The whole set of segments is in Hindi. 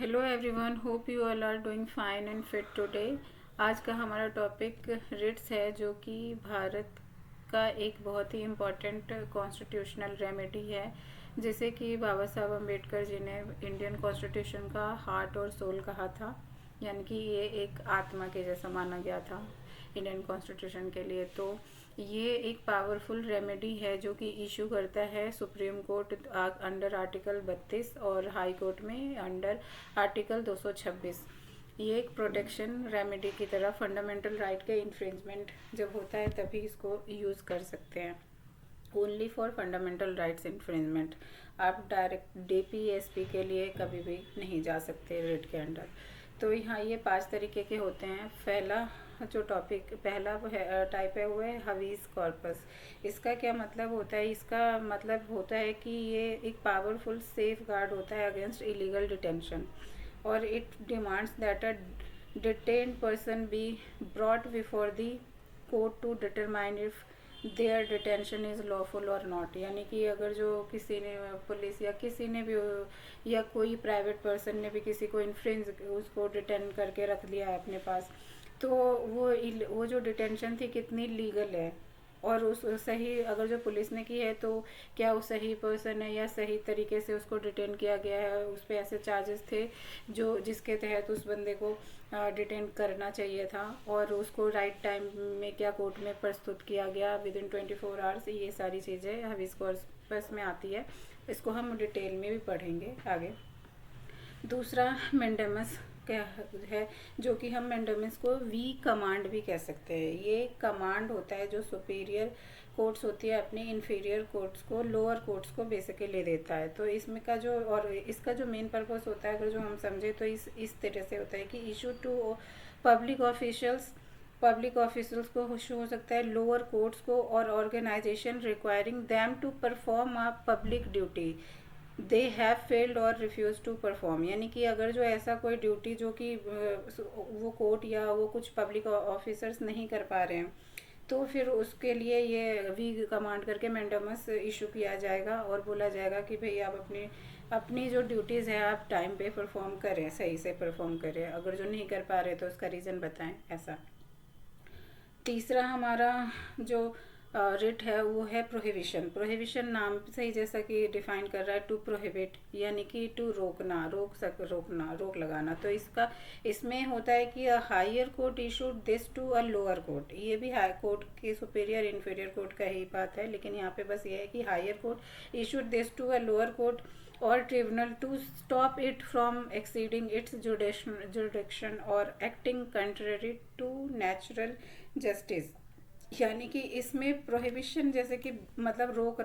Hello everyone, hope you all are doing fine and fit today. आज का हमारा टॉपिक रिट्स है, जो कि भारत का एक बहुत ही इम्पॉर्टेंट कॉन्स्टिट्यूशनल रेमेडी है, जिसे कि बाबा साहब अम्बेडकर जी ने इंडियन कॉन्स्टिट्यूशन का हार्ट और सोल कहा था। यानी कि ये एक आत्मा के जैसा माना गया था इंडियन कॉन्स्टिट्यूशन के लिए। तो ये एक पावरफुल रेमेडी है जो कि इशू करता है सुप्रीम कोर्ट अंडर आर्टिकल 32 और हाई कोर्ट में अंडर आर्टिकल 226। ये एक प्रोटेक्शन रेमेडी की तरह फंडामेंटल राइट के इन्फ्रिंजमेंट जब होता है तभी इसको यूज़ कर सकते हैं। Only for fundamental rights infringement. आप डायरेक्ट डीपीएसपी के लिए कभी भी नहीं जा सकते रिट के अंडर। तो यहाँ ये 5 तरीके के होते हैं। पहला टाइप है वो है हवीज कॉर्पस। इसका क्या मतलब होता है? इसका मतलब होता है कि ये एक पावरफुल सेफ गार्ड होता है अगेंस्ट इलीगल डिटेंशन, और it demands that a detained person be brought before the court to determine if their detention is lawful or not. यानी कि अगर जो किसी ने पुलिस या किसी ने भी या कोई प्राइवेट पर्सन ने भी किसी को इन्फ्रिंज उसको डिटेन करके रख लिया है अपने पास, तो वो जो डिटेंशन थी कितनी लीगल है, और उस सही अगर जो पुलिस ने की है तो क्या वो सही पर्सन है या सही तरीके से उसको डिटेन किया गया है। उस पर ऐसे चार्जेस थे जो जिसके तहत उस बंदे को डिटेन करना चाहिए था, और उसको राइट टाइम में क्या कोर्ट में प्रस्तुत किया गया विद इन 24 आवर्स। ये सारी चीज़ें हवीज कॉर्पस में आती है। इसको हम डिटेल में भी पढ़ेंगे आगे। दूसरा मेंडेमस क्या है, जो कि हम मेंडेमस को वी कमांड भी कह सकते हैं। ये कमांड होता है जो सुपीरियर कोर्ट्स होती है अपने इन्फीरियर कोर्ट्स को, लोअर कोर्ट्स को बेसिकली देता है। तो इसमें का जो और इसका जो मेन पर्पस होता है, अगर जो हम समझे तो इस तरह से होता है कि इशू टू पब्लिक ऑफिशियल्स को हो सकता है, लोअर कोर्ट्स को और organisation requiring them to perform a public duty they have failed or refuse to perform. यानी कि अगर जो ऐसा कोई ड्यूटी जो कि वो कोर्ट या वो कुछ पब्लिक ऑफिसर्स नहीं कर पा रहे हैं, तो फिर उसके लिए ये वी कमांड करके मैंडेमस इशू किया जाएगा और बोला जाएगा कि भाई आप अपनी अपनी जो ड्यूटीज़ है आप टाइम पे परफॉर्म करें, सही से परफॉर्म करें। अगर जो नहीं कर पा रहे तो उसका रीज़न बताएं, ऐसा। तीसरा हमारा जो रिट है वो है प्रोहिबिशन। प्रोहिबिशन नाम से ही जैसा कि डिफाइन कर रहा है, टू प्रोहिबिट यानी कि टू रोकना, रोक लगाना। तो इसमें होता है कि higher court issued this to a lower court. ये भी हाई कोर्ट की सुपीरियर इन्फीरियर कोर्ट का ही बात है, लेकिन यहाँ पे बस ये है कि higher court issued this to a lower court और tribunal to stop it from exceeding its jurisdiction और acting contrary to natural justice. यानी कि इसमें प्रोहिबिशन जैसे कि मतलब रोक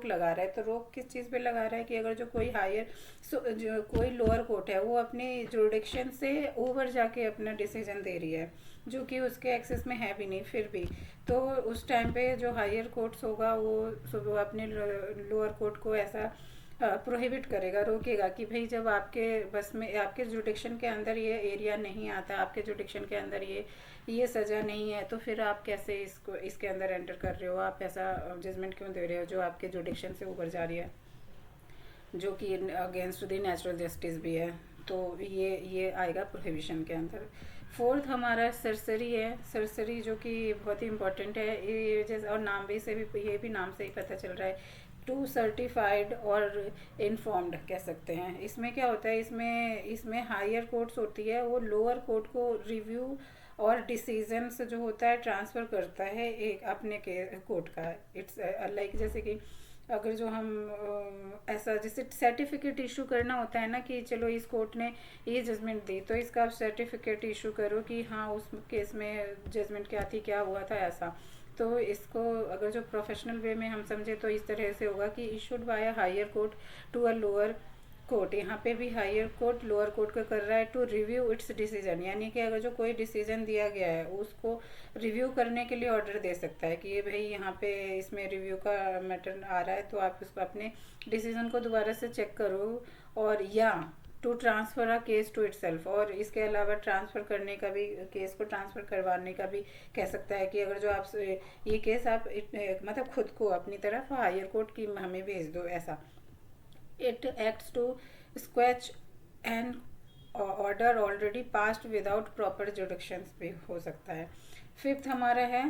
लगा रहा है। तो रोक किस चीज़ पे लगा रहा है कि अगर जो कोई जो कोई लोअर कोर्ट है वो अपने जुडिक्शन से ओवर जाके अपना डिसीजन दे रही है, जो कि उसके एक्सेस में है भी नहीं, फिर भी तो उस टाइम पे जो हायर कोर्ट्स होगा वो अपने लोअर कोर्ट को ऐसा प्रोहिबिट करेगा, रोकेगा कि भाई जब आपके बस में आपके जुडिक्शन के अंदर ये एरिया नहीं आता, आपके जुडिक्शन के अंदर ये सज़ा नहीं है, तो फिर आप कैसे इसके अंदर एंटर कर रहे हो, आप ऐसा जजमेंट क्यों दे रहे हो जो आपके जुडिक्शन से ऊपर जा रही है, जो कि अगेंस्ट द नेचुरल जस्टिस भी है। तो ये आएगा प्रोहिबिशन के अंदर। फोर्थ हमारा सरसरी है। सरसरी जो कि बहुत ही इंपॉर्टेंट है, ये जैसे और नाम भी से भी ये भी नाम से ही पता चल रहा है, टू सर्टिफाइड और इन्फॉर्म्ड कह सकते हैं। इसमें क्या होता है, इसमें हायर कोर्ट्स होती है, वो लोअर कोर्ट को रिव्यू और डिसीजंस जो होता है ट्रांसफ़र करता है एक अपने के कोर्ट का। इट्स लाइक जैसे कि अगर जो हम ऐसा जैसे सर्टिफिकेट इशू करना होता है ना, कि चलो इस कोर्ट ने ये जजमेंट दी तो इसका आप सर्टिफिकेट इशू करो कि हाँ उस केस में जजमेंट क्या थी, क्या हुआ था, ऐसा। तो इसको अगर जो प्रोफेशनल वे में हम समझे तो इस तरह से होगा कि issued by a higher court to a lower court. यहाँ पे भी हायर कोर्ट लोअर कोर्ट को कर रहा है टू रिव्यू इट्स डिसीजन। यानी कि अगर जो कोई डिसीजन दिया गया है उसको रिव्यू करने के लिए ऑर्डर दे सकता है कि ये भाई यहाँ पे इसमें रिव्यू का मैटर आ रहा है, तो आप इसको अपने डिसीजन को दोबारा से चेक करो, और या to transfer a case to itself. और इसके अलावा ट्रांसफ़र करने का भी, केस को ट्रांसफ़र करवाने का भी कह सकता है कि अगर जो आप ये केस आप मतलब खुद को अपनी तरफ हायर कोर्ट की हमें भेज दो, ऐसा। It acts to squash and order already passed without proper jurisdictions भी हो सकता है। फिफ्थ हमारा है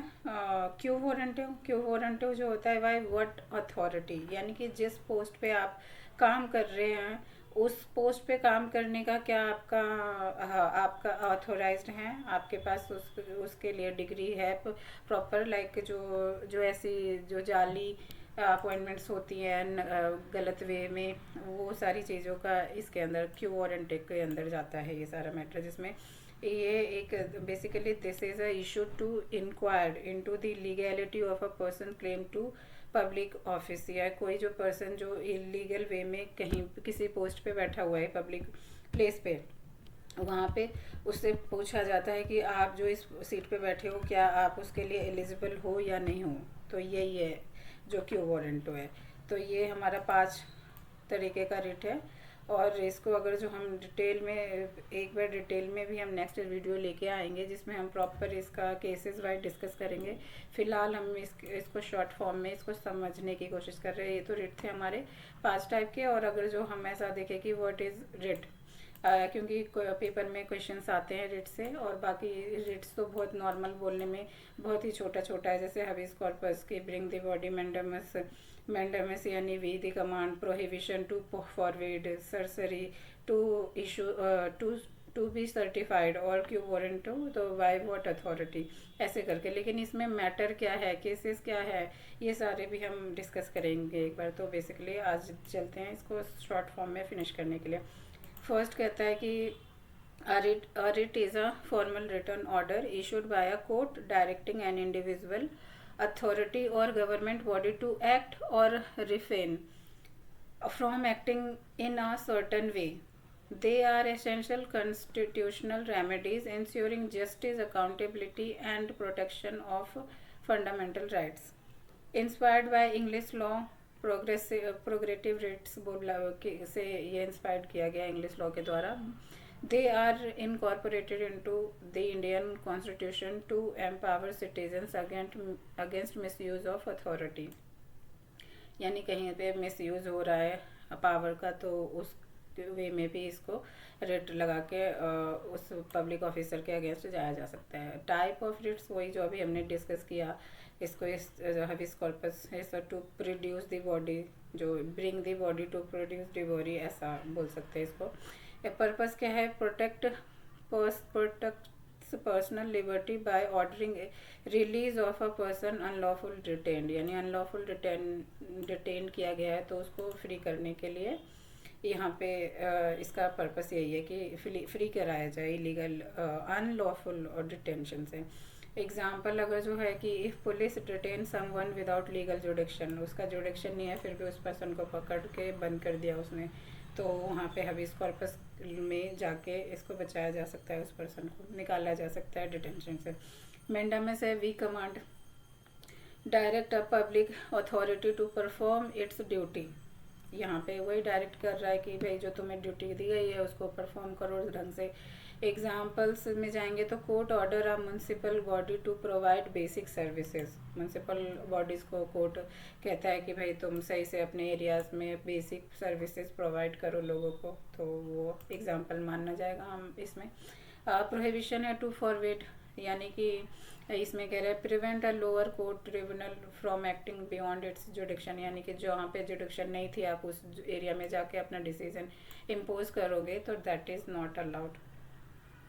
क्यू वारंटिव। क्यू वारंटिव जो होता है बाय व्हाट अथॉरिटी, यानी कि जिस पोस्ट पे आप काम कर रहे हैं उस पोस्ट पे काम करने का क्या आपका ऑथोराइज्ड है, आपके पास उसके लिए डिग्री है प्रॉपर, लाइक जो जो ऐसी जो जाली अपॉइंटमेंट्स होती हैं गलत वे में, वो सारी चीज़ों का इसके अंदर क्यू वारंटी के अंदर जाता है ये सारा मैटर, जिसमें ये एक basically this is a issue to inquire into the legality of a person claim to public office, या कोई जो पर्सन जो इलीगल वे में कहीं किसी पोस्ट पे बैठा हुआ है पब्लिक प्लेस पे, वहाँ पे उससे पूछा जाता है कि आप जो इस सीट पे बैठे हो क्या आप उसके लिए एलिजिबल हो या नहीं हो। तो यही है जो क्यू वारंटो है। तो ये हमारा 5 तरीके का रिट है, और इसको अगर जो हम डिटेल में एक बार डिटेल में भी हम नेक्स्ट वीडियो लेके आएंगे जिसमें हम प्रॉपर इसका केसेस वाइज डिस्कस करेंगे। फिलहाल हम इसको शॉर्ट फॉर्म में इसको समझने की कोशिश कर रहे हैं। ये तो रिट थे हमारे 5 टाइप के। और अगर जो हम ऐसा देखें कि व्हाट इज़ रिट, क्योंकि पेपर में क्वेश्चंस आते हैं रिट से, और बाकी रिट्स तो बहुत नॉर्मल बोलने में बहुत ही छोटा छोटा है, जैसे हबीज कॉर्पस की ब्रिंग द बॉडी मैंडेमस यानी we the command, prohibition to forward, certiorari to issue to be certified, और क्यू वारंट तो बाय व्हाट अथॉरिटी, ऐसे करके। लेकिन इसमें मैटर क्या है, केसेस क्या है, ये सारे भी हम डिस्कस करेंगे एक बार। तो बेसिकली आज चलते हैं इसको शॉर्ट फॉर्म में फिनिश करने के लिए। फर्स्ट कहता है कि a writ is a formal written order issued by a court directing an individual, authority or government body to act or refrain from acting in a certain way. They are essential constitutional remedies ensuring justice, accountability and protection of fundamental rights. Inspired by English law, prerogative writs से ये इंस्पायर्ड किया गया इंग्लिश लॉ के द्वारा। They are incorporated into the Indian constitution to empower citizens against misuse of authority, यानी कहीं पे मिसयूज हो रहा है पावर का तो उस वे में भी इसको रिट लगा के उस पब्लिक ऑफिसर के अगेंस्ट जाया जा सकता है। टाइप ऑफ रिट्स वही जो अभी हमने डिस्कस किया, इसको इस हबीज कॉर्पस है टू प्रोड्यूस द बॉडी, जो bring the body to produce the body, ऐसा बोल सकते हैं इसको। पर्पस क्या है, protect personal liberty by ordering release of a person unlawful detained, यानी अनलॉफुल डिटेन किया गया है तो उसको फ्री करने के लिए यहाँ पे इसका पर्पस यही है कि फ्री कराया जाए इलीगल अनलॉफुल और डिटेंशन से। एग्जाम्पल अगर जो है कि if police detain someone without legal जुडिक्शन, उसका जुडिक्शन नहीं है फिर भी उस पर्सन को पकड़ के बंद कर दिया उसने, तो वहाँ पे हबीज कॉर्पस में जाके इसको बचाया जा सकता है, उस पर्सन को निकाला जा सकता है डिटेंशन से। मैंडेमस है we command direct a public authority to perform its duty, यहाँ पे वही डायरेक्ट कर रहा है कि भाई जो तुम्हें ड्यूटी दी गई है उसको परफॉर्म करो उस ढंग से। एग्जाम्पल्स में जाएंगे तो court order a municipal body to provide basic services, municipal bodies को कोर्ट कहता है कि भाई तुम सही से अपने एरियाज में बेसिक सर्विसेज प्रोवाइड करो लोगों को, तो वो एग्जाम्पल मानना जाएगा हम इसमें। प्रोहिबिशन है टू फॉरवर्ड, यानी कि इसमें कह रहे हैं prevent a lower court tribunal from acting beyond it's जुडिक्शन, यानी कि जहाँ पे जुडिक्शन नहीं थी आप उस एरिया में जाके अपना डिसीजन इम्पोज करोगे तो दैट इज़ नॉट अलाउड।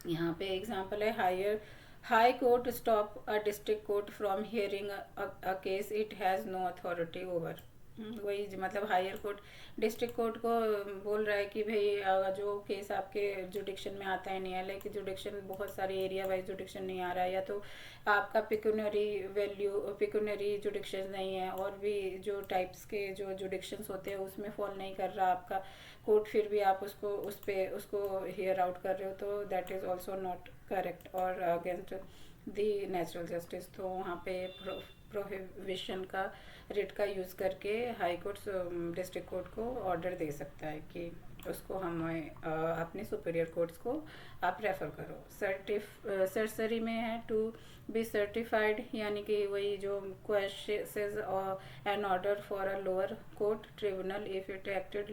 यहाँ पे एग्जांपल है high court stop a district court from hearing a case it has no authority over, वही मतलब हायर कोर्ट डिस्ट्रिक्ट कोर्ट को बोल रहा है कि भाई जो केस आपके जुडिक्शन में आता है नहीं है, लाइक जुडिक्शन बहुत सारे एरिया वाइज जुडिक्शन नहीं आ रहा है, या तो आपका पिक्यूनरी जुडिक्शन नहीं है, और भी जो टाइप्स के जो जुडिक्शंस होते हैं उसमें फॉल नहीं कर रहा आपका कोर्ट, फिर भी आप उसको हियर आउट कर रहे हो, तो that is also not correct और अगेंस्ट दी नेचुरल जस्टिस। तो वहाँ पे प्रोहिबिशन का रिट का यूज़ करके हाई कोर्ट डिस्ट्रिक्ट कोर्ट को ऑर्डर दे सकता है कि उसको हमें अपने सुपीरियर कोर्ट्स को आप रेफ़र करो। सर्सरी में है टू बी सर्टिफाइड, यानी कि वही जो question an order for a lower court tribunal if it acted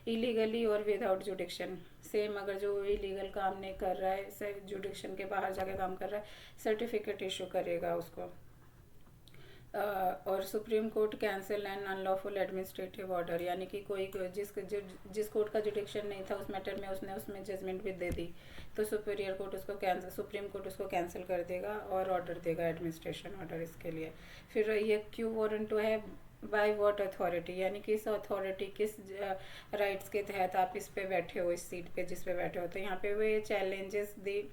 illegally or without jurisdiction same अगर जो इलीगल काम नहीं कर रहा है, जुडिक्शन के बाहर जाके काम कर रहा है, सर्टिफिकेट इशू करेगा उसको। और supreme court cancel and unlawful administrative order, यानी कि कोई जिस कोर्ट का जुडिक्शन नहीं था उस मैटर में, उसने उसमें जजमेंट भी दे दी, तो सुपीरियर कोर्ट उसको कैंसिल, सुप्रीम कोर्ट उसको कैंसिल कर देगा और ऑर्डर देगा, एडमिनिस्ट्रेशन ऑर्डर इसके लिए। फिर ये क्यू वारंटो है, बाय व्हाट अथॉरिटी, यानी किस अथॉरिटी, किस राइट्स के तहत आप इस पे बैठे हो, इस सीट पे जिस पे बैठे हो। तो यहाँ पे वो challenges the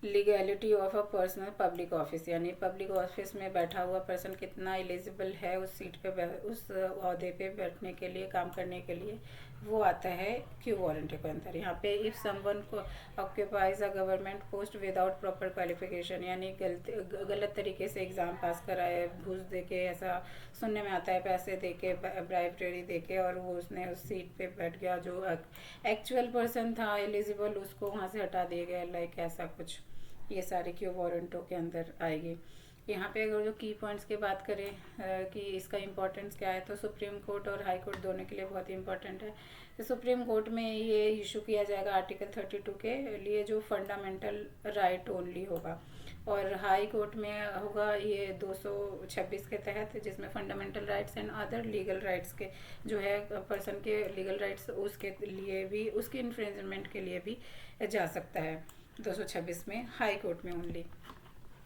legality of a personnel public office, यानी पब्लिक ऑफिस में बैठा हुआ पर्सन कितना एलिजिबल है उस सीट पे, उस ओहदे पे बैठने के लिए, काम करने के लिए, वो आता है क्यू वारंटी के अंदर। यहाँ पे इफ़ समवन को occupies a government post without proper qualification, यानी गलत तरीके से एग्ज़ाम पास करा है, घूस दे के, ऐसा सुनने में आता है, पैसे दे के, ब्राइबरी दे के, और वो उसने उस सीट पे बैठ गया, जो एक्चुअल पर्सन था एलिजिबल उसको वहाँ से हटा दिया गया, लाइक ऐसा कुछ। ये सारे क्यू वारंटों के अंदर आएगी। यहाँ पे अगर जो की पॉइंट्स की बात करें कि इसका इम्पोर्टेंस क्या है, तो सुप्रीम कोर्ट और हाई कोर्ट दोनों के लिए बहुत ही इंपॉर्टेंट है। तो सुप्रीम कोर्ट में ये इशू किया जाएगा आर्टिकल 32 के लिए, जो फंडामेंटल राइट ओनली होगा, और हाई कोर्ट में होगा ये 226 के तहत, जिसमें fundamental rights and other legal rights के जो है पर्सन के लीगल राइट्स, उसके लिए भी, उसके इन्फ्रिंजमेंट के लिए भी जा सकता है 226 में, हाई कोर्ट में ओनली।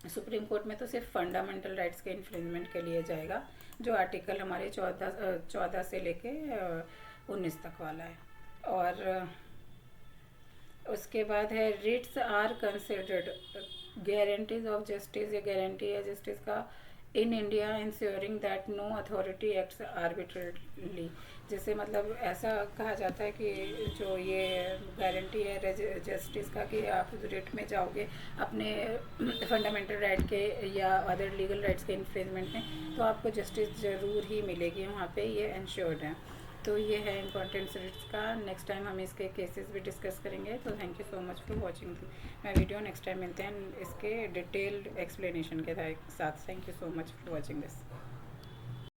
सुप्रीम कोर्ट में तो सिर्फ फंडामेंटल राइट्स के इन्फ्रिंजमेंट के लिए जाएगा, जो आर्टिकल हमारे 14 से लेके 19 तक वाला है। और उसके बाद है writs are considered guarantees of justice, ये गारंटी है जस्टिस का in India, ensuring that no authority acts arbitrarily. जैसे मतलब ऐसा कहा जाता है कि जो ये गारंटी है जस्टिस का, कि आप रिट में जाओगे अपने फंडामेंटल राइट के या अदर लीगल राइट्स के इन्फ्रिंजमेंट में, तो आपको जस्टिस ज़रूर ही मिलेगी वहाँ पे, ये इंश्योर्ड है। तो ये है इम्पोर्टेंट रिट्स का। नेक्स्ट टाइम हम इसके केसेस भी डिस्कस करेंगे। तो thank you so much for watching my video. Next time मिलते हैं इसके डिटेल्ड एक्सप्लेनेशन के साथ। Thank you so much for watching this.